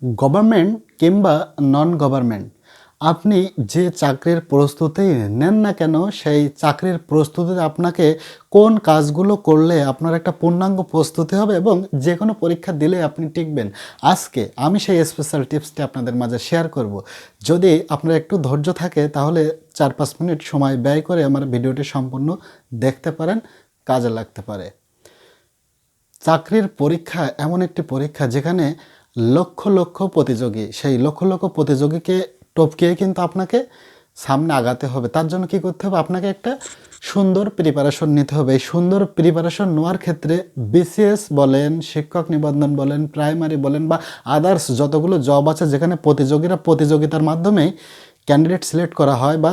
Government কিংবা non government, আপনি যে চাকরির প্রস্তুতি নেন না কেন, সেই চাকরির প্রস্তুতিতে আপনাকে কোন কাজগুলো করলে আপনার একটা পূর্ণাঙ্গ প্রস্তুতি হবে এবং যে কোনো পরীক্ষা দিলে আপনি টিকবেন। আজকে আমি সেই স্পেশাল টিপসটি আপনাদের মাঝে শেয়ার করব। যদি আপনার একটু ধৈর্য থাকে তাহলে 4-5 মিনিট সময় ব্যয় করে আমার ভিডিওটি সম্পূর্ণ দেখতে পারেন, কাজে লাগতে পারে। চাকরির পরীক্ষা এমন একটি পরীক্ষা যেখানে লক্ষ লক্ষ প্রতিযোগী, সেই লক্ষ লক্ষ প্রতিযোগীকে টপকিয়ে কিন্তু আপনাকে সামনে আগাতে হবে। তার জন্য কি করতে হবে, আপনাকে একটা সুন্দর প্রিপারেশন নিতে হবে। এই সুন্দর প্রিপারেশন নেওয়ার ক্ষেত্রে বিসিএস বলেন, শিক্ষক নিবন্ধন বলেন, প্রাইমারি বলেন বা আদার্স যতগুলো জব আছে যেখানে প্রতিযোগিতার মাধ্যমে ক্যান্ডিডেট সিলেক্ট করা হয় বা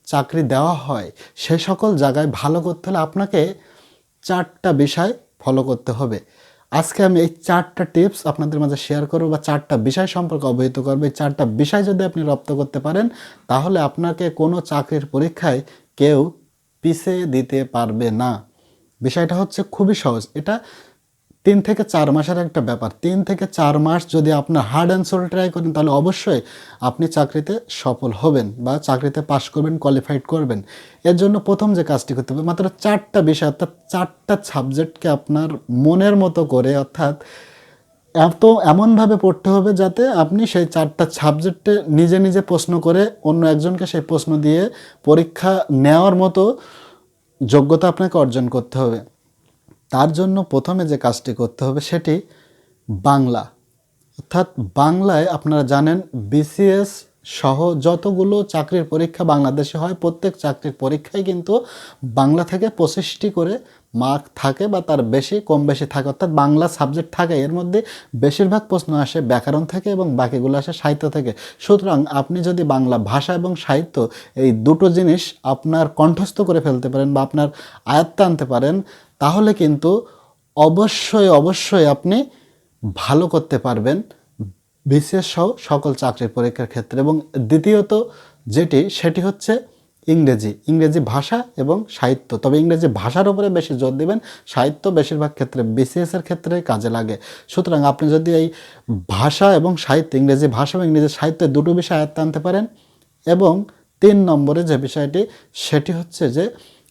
চাকরি দেওয়া হয়, সে সকল জায়গায় ভালো করতে হলে আপনাকে 4টা বিষয় ফলো করতে হবে। আজকে আমি এই 4টা টিপস আপনাদের মাঝে শেয়ার করব বা 4টা বিষয় সম্পর্কে অবহিত করবো। এই 4টা বিষয় যদি আপনি রপ্ত করতে পারেন তাহলে আপনাকে কোনো চাকরির পরীক্ষায় কেউ পিছিয়ে দিতে পারবে না। বিষয়টা হচ্ছে খুবই সহজ। এটা 3 থেকে 4 মাসের একটা ব্যাপার। 3 থেকে 4 মাস যদি আপনার হার্ড অ্যান্ড সোল ট্রাই করেন তাহলে অবশ্যই আপনি চাকরিতে সফল হবেন বা চাকরিতে পাশ করবেন, কোয়ালিফাইড করবেন। এর জন্য প্রথম যে কাজটি করতে হবে, মাত্র 4টা বিষয় অর্থাৎ 4টা সাবজেক্টকে আপনার মনের মতো করে অর্থাৎ এমনভাবে পড়তে হবে যাতে আপনি সেই 4টা সাবজেক্টে নিজে নিজে প্রশ্ন করে অন্য একজনকে সেই প্রশ্ন দিয়ে পরীক্ষা নেওয়ার মতো যোগ্যতা আপনাকে অর্জন করতে হবে। তার জন্য প্রথমে যে কাজটি করতে হবে সেটি বাংলা। অর্থাৎ বাংলায় আপনারা জানেন বিসিএস সহ যতগুলো চাকরির পরীক্ষা বাংলাদেশে হয়, প্রত্যেক চাকরির পরীক্ষায় কিন্তু বাংলা থেকে 25টি করে মার্ক থাকে বা তার বেশি কম বেশি থাকে, অর্থাৎ বাংলা সাবজেক্ট থাকে। এর মধ্যে বেশিরভাগ প্রশ্ন আসে ব্যাকরণ থেকে এবং বাকিগুলো আসে সাহিত্য থেকে। সুতরাং আপনি যদি বাংলা ভাষা এবং সাহিত্য এই দুটো জিনিস আপনার কণ্ঠস্থ করে ফেলতে পারেন বা আপনার আয়ত্তে আনতে পারেন তাহলে কিন্তু অবশ্যই আপনি ভালো করতে পারবেন বিসিএস সহ সকল চাকরির পরীক্ষার ক্ষেত্রে। এবং দ্বিতীয়ত সেটি হচ্ছে ইংরেজি ভাষা এবং সাহিত্য। তবে ইংরেজি ভাষার উপরে বেশি জোর দিবেন, সাহিত্য বেশিরভাগ ক্ষেত্রে বিসিএসের ক্ষেত্রে কাজে লাগে। সুতরাং আপনি যদি এই ভাষা এবং সাহিত্য, ইংরেজি ভাষা এবং ইংরেজি সাহিত্য দুটো বিষয় আয়ত্তে আনতে পারেন এবং 3 নম্বরে যে বিষয়টি সেটি হচ্ছে যে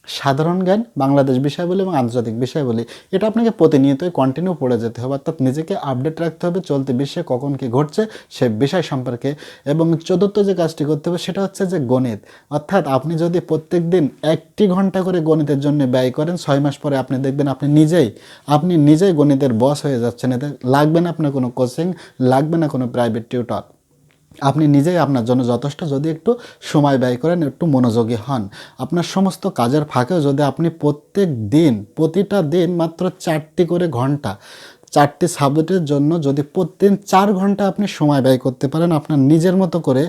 সাধারণ জ্ঞান, বাংলাদেশ বিষয়াবলী এবং আন্তর্জাতিক বিষয়াবলী। এটা আপনাকে প্রতিনিয়তই কন্টিনিউ পড়ে যেতে হবে, অর্থাৎ নিজেকে আপডেট রাখতে হবে চলতি বিশ্বে কখন কী ঘটছে সে বিষয় সম্পর্কে। এবং চতুর্থ যে কাজটি করতে হবে সেটা হচ্ছে যে গণিত। অর্থাৎ আপনি যদি প্রত্যেক দিন 1টি ঘন্টা করে গণিতের জন্য ব্যয় করেন, 6 মাস পরে আপনি দেখবেন আপনি নিজেই গণিতের বস হয়ে যাচ্ছেন। এতে লাগবে না আপনার কোনো কোচিং, লাগবে না কোনো প্রাইভেট টিউটর। আপনি নিজেই আপনার জন্য যথেষ্ট যদি একটু সময় ব্যয় করেন, একটু মনোযোগী হন। আপনার সমস্ত কাজের ফাঁকেও যদি আপনি প্রতিটা দিন মাত্র 4টি করে ঘন্টা 4টি সাবজেক্টের জন্য যদি প্রতিদিন 4 ঘন্টা আপনি সময় ব্যয় করতে পারেন আপনার নিজের মতো করে,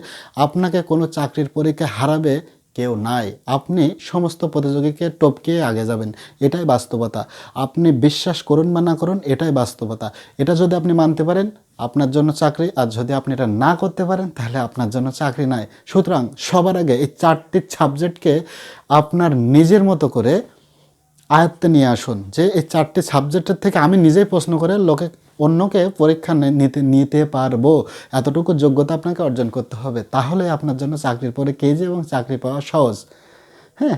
আপনাকে কোনো চাকরির পরীক্ষায় হারাবে কেউ নাই। আপনি সমস্ত প্রতিযোগীকে টপকিয়ে আগে যাবেন, এটাই বাস্তবতা। আপনি বিশ্বাস করুন বা না করুন, এটাই বাস্তবতা। এটা যদি আপনি মানতে পারেন আপনার জন্য চাকরি, আর যদি আপনি এটা না করতে পারেন তাহলে আপনার জন্য চাকরি নাই। সুতরাং সবার আগে এই 4টি সাবজেক্টকে আপনার নিজের মতো করে আয়ত্তে নিয়ে আসুন যে এই 4টি সাবজেক্টের থেকে আমি নিজেই প্রশ্ন করে অন্যকে পরীক্ষা নিতে পারবো, এতটুকু যোগ্যতা আপনাকে অর্জন করতে হবে। তাহলে আপনার জন্য চাকরির পরে কেজি এবং চাকরি পাওয়া সহজ। হ্যাঁ,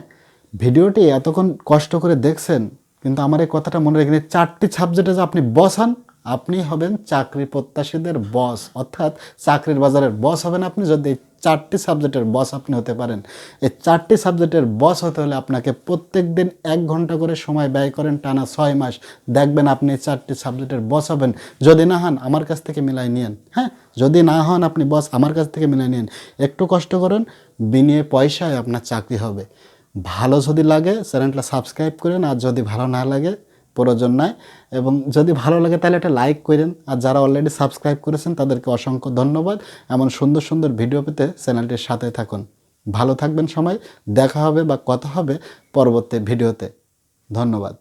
ভিডিওটি এতক্ষণ কষ্ট করে দেখছেন, কিন্তু আমার এই কথাটা মনে রেখে 4টি সাবজেক্টে যে আপনি বস হন, আপনি হবেন চাকরি প্রত্যাশীদের বস। অর্থাৎ চাকরির বাজারের বস হবেন আপনি যদি 4টি সাবজেক্টের বস আপনি হতে পারেন। এই 4টি সাবজেক্টের বস হতে হলে আপনাকে প্রত্যেক দিন 1 ঘন্টা করে সময় ব্যয় করেন টানা 6 মাস, দেখবেন আপনি 4টি সাবজেক্টের বস হবেন। যদি না হন আমার কাছ থেকে মিলাই নিন। হ্যাঁ, যদি না হন আপনি বস, আমার কাছ থেকে মিলাই নিন। একটু কষ্ট করুন, বিনিয়ে পয়সায় আপনার চাকরি হবে। ভালো যদি লাগে চ্যানেলটা সাবস্ক্রাইব করেন, আর যদি ভালো না লাগে প্রয়োজন নাই। এবং যদি ভালো লাগে তাহলে একটা লাইক করেন, আর যারা অলরেডি সাবস্ক্রাইব করেছেন তাদেরকে অসংখ্য ধন্যবাদ। এমন সুন্দর সুন্দর ভিডিও পেতে চ্যানেলটির সাথে থাকুন। ভালো থাকবেন সবাই, দেখা হবে বা কথা হবে পরবর্তী ভিডিওতে। ধন্যবাদ।